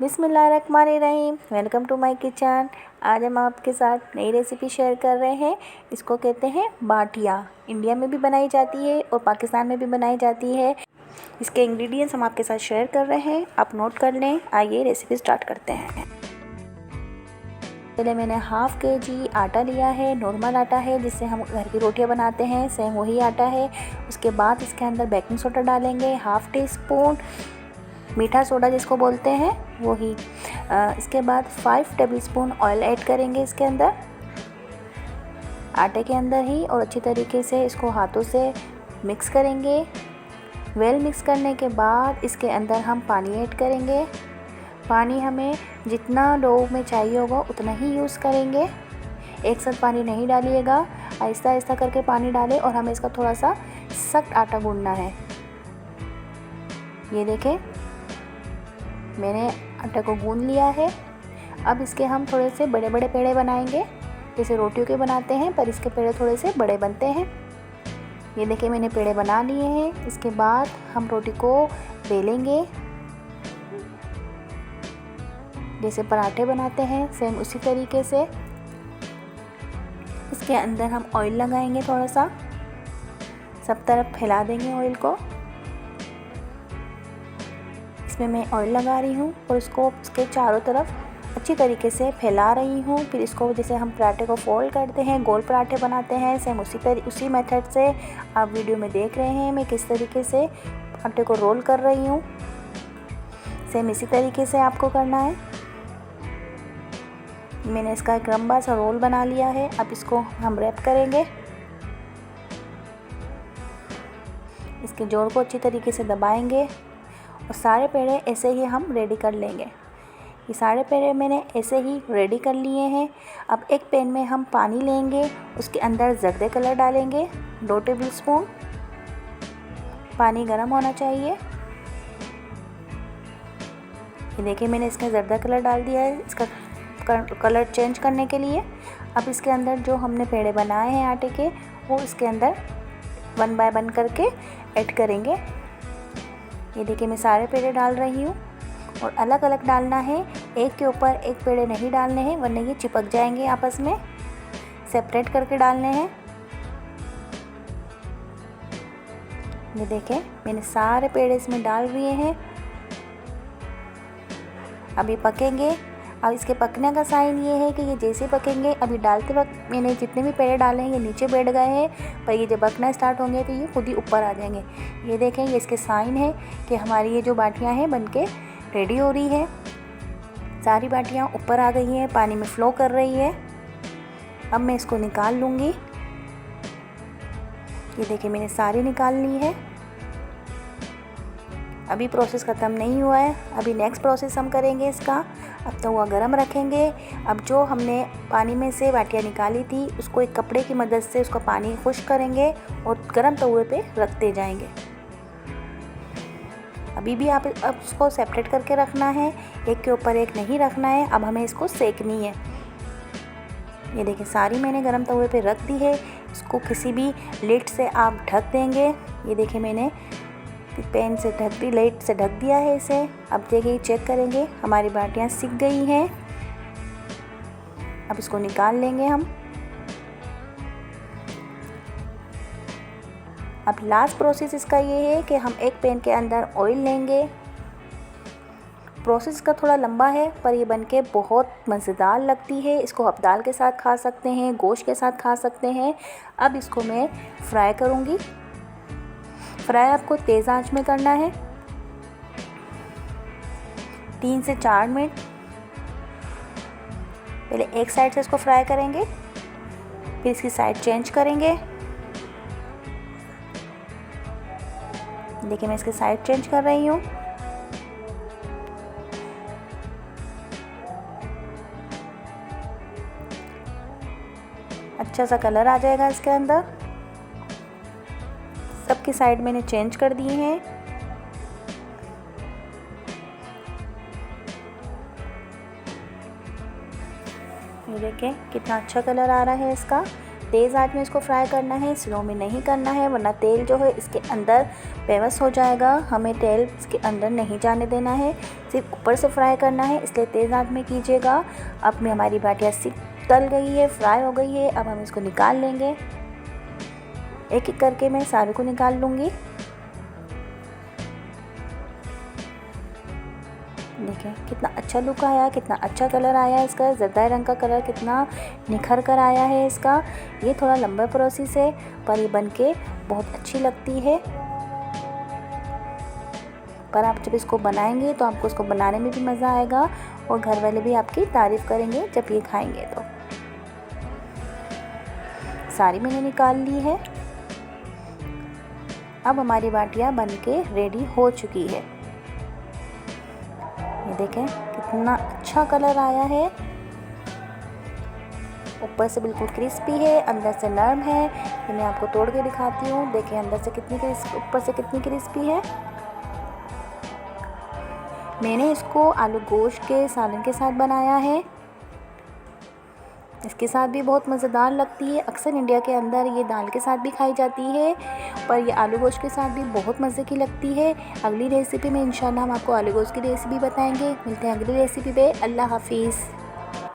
बिस्मिल्लाहिर्रहमानिर्रहीम। Welcome to my kitchen. आज हम आपके साथ नई रेसिपी शेयर कर रहे हैं। इसको कहते हैं बाटिया। इंडिया में भी बनाई जाती है और पाकिस्तान में भी बनाई जाती है। इसके इंग्रेडिएंट्स हम आपके साथ शेयर कर रहे हैं, आप नोट कर लें। आइए रेसिपी स्टार्ट करते हैं। पहले मैंने हाफ़ केजी आटा लिया है। नॉर्मल आटा है जिससे हम घर की रोटियां बनाते हैं, सेम वही आटा है। उसके बाद इसके अंदर बेकिंग सोडा डालेंगे, हाफ़ टी स्पून मीठा सोडा जिसको बोलते हैं वही। इसके बाद 5 टेबलस्पून ऑयल ऐड करेंगे इसके अंदर, आटे के अंदर ही, और अच्छी तरीके से इसको हाथों से मिक्स करेंगे। वेल मिक्स करने के बाद इसके अंदर हम पानी ऐड करेंगे। पानी हमें जितना डो में चाहिए होगा उतना ही यूज़ करेंगे, एक साथ पानी नहीं डालिएगा। आहिस्ता आहिस्ता करके पानी डालें और हमें इसका थोड़ा सा सख्त आटा गूंदना है। ये देखें, मैंने आटा को गूंद लिया है। अब इसके हम थोड़े से बड़े बड़े पेड़े बनाएंगे, जैसे रोटियों के बनाते हैं, पर इसके पेड़े थोड़े से बड़े बनते हैं। ये देखिए, मैंने पेड़े बना लिए हैं। इसके बाद हम रोटी को बेलेंगे, जैसे पराठे बनाते हैं सेम उसी तरीके से। इसके अंदर हम ऑयल लगाएंगे, थोड़ा सा सब तरफ फैला देंगे ऑयल को। इसमें मैं ऑयल लगा रही हूँ और इसको इसके चारों तरफ अच्छी तरीके से फैला रही हूँ। फिर इसको जैसे हम पराठे को फोल्ड करते हैं, गोल पराठे बनाते हैं, सेम उसी मेथड से आप वीडियो में देख रहे हैं मैं किस तरीके से आटे को रोल कर रही हूँ। सेम इसी तरीके से आपको करना है। मैंने इसका एक लंबा सा रोल बना लिया है। अब इसको हम रैप करेंगे। इसके जोड़ को अच्छी तरीके से दबाएंगे और सारे पेड़े ऐसे ही हम रेडी कर लेंगे। ये सारे पेड़े मैंने ऐसे ही रेडी कर लिए हैं। अब एक पैन में हम पानी लेंगे, उसके अंदर जर्दे कलर डालेंगे 2 टेबलस्पून। पानी गर्म होना चाहिए। ये देखिए, मैंने इसका जर्दा कलर डाल दिया है इसका कलर चेंज करने के लिए। अब इसके अंदर जो हमने पेड़े बनाए हैं आटे के, वो इसके अंदर 1 बाय 1 करके ऐड करेंगे। ये देखिए, मैं सारे पेड़े डाल रही हूँ और अलग अलग डालना है, एक के ऊपर एक पेड़े नहीं डालने हैं, वरना ये चिपक जाएंगे आपस में। सेपरेट करके डालने हैं। ये देखें, मैंने सारे पेड़े इसमें डाल दिए हैं। अभी पकेंगे। अब इसके पकने का साइन ये है कि ये जैसे पकेंगे, अभी डालते वक्त मैंने जितने भी पेड़े डाले हैं ये नीचे बैठ गए हैं, पर ये जब पकना स्टार्ट होंगे तो ये खुद ही ऊपर आ जाएंगे। ये देखें, ये इसके साइन है कि हमारी ये जो बाटियां हैं बनके रेडी हो रही है। सारी बाटियां ऊपर आ गई हैं, पानी में फ़्लो कर रही है। अब मैं इसको निकाल लूँगी। ये देखिए, मैंने सारी निकाल ली है। अभी प्रोसेस ख़त्म नहीं हुआ है, अभी नेक्स्ट प्रोसेस हम करेंगे इसका। अब तवा गरम रखेंगे। अब जो हमने पानी में से बाटियाँ निकाली थी उसको एक कपड़े की मदद से उसका पानी खुश्क करेंगे और गरम तवे पे रखते जाएंगे। अभी भी आप अब उसको सेपरेट करके रखना है, एक के ऊपर एक नहीं रखना है। अब हमें इसको सेकनी है। ये देखिए, सारी मैंने गरम तवे पे रख दी है। इसको किसी भी लिड से आप ढक देंगे। ये देखिए, मैंने पैन से ढक दी, लाइट से ढक दिया है इसे। अब देखिए, चेक करेंगे, हमारी बाटियां सिक गई हैं। अब इसको निकाल लेंगे हम। अब लास्ट प्रोसेस इसका ये है कि हम एक पैन के अंदर ऑयल लेंगे। प्रोसेस का थोड़ा लंबा है, पर ये बनके बहुत मज़ेदार लगती है। इसको आप दाल के साथ खा सकते हैं, गोश्त के साथ खा सकते हैं। अब इसको मैं फ्राई करूँगी। फ्राई आपको तेज़ आंच में करना है, 3 से 4 मिनट। पहले एक साइड से इसको फ्राई करेंगे, फिर इसकी साइड चेंज करेंगे। देखिए, मैं इसकी साइड चेंज कर रही हूँ। अच्छा सा कलर आ जाएगा इसके अंदर। सबकी साइड मैंने चेंज कर दी हैं। ये देखें, कितना अच्छा कलर आ रहा है इसका। तेज़ आंच में इसको फ्राई करना है, स्लो में नहीं करना है, वरना तेल जो है इसके अंदर बेवस हो जाएगा। हमें तेल इसके अंदर नहीं जाने देना है। सिर्फ ऊपर से फ्राई करना है, इसलिए तेज़ आंच में कीजिएगा। अब में हमारी बाटियाँ तल गई है, फ्राई हो गई है। अब हम इसको निकाल लेंगे। एक एक करके मैं सारे को निकाल लूँगी। देखिए कितना अच्छा लुक आया, कितना अच्छा कलर आया इसका। जरदाई रंग का कलर कितना निखर कर आया है इसका। ये थोड़ा लंबा प्रोसेस है पर ये बनके बहुत अच्छी लगती है। पर आप जब इसको बनाएंगे तो आपको इसको बनाने में भी मज़ा आएगा और घर वाले भी आपकी तारीफ़ करेंगे जब ये खाएंगे तो। सारी मैंने निकाल ली है। अब हमारी बाटियाँ बनके रेडी हो चुकी है। ये देखें कितना अच्छा कलर आया है। ऊपर से बिल्कुल क्रिस्पी है, अंदर से नरम है। ये मैं आपको तोड़ के दिखाती हूँ। देखिए अंदर से कितनी क्रिस्पी, ऊपर से कितनी क्रिस्पी है। मैंने इसको आलू गोश्त के सालन के साथ बनाया है। इसके साथ भी बहुत मज़ेदार लगती है। अक्सर इंडिया के अंदर ये दाल के साथ भी खाई जाती है, पर ये आलू गोश्त के साथ भी बहुत मज़े की लगती है। अगली रेसिपी में इंशाल्लाह हम आपको आलू गोश्त की रेसिपी बताएंगे। मिलते हैं अगली रेसिपी पे। अल्लाह हाफिज़।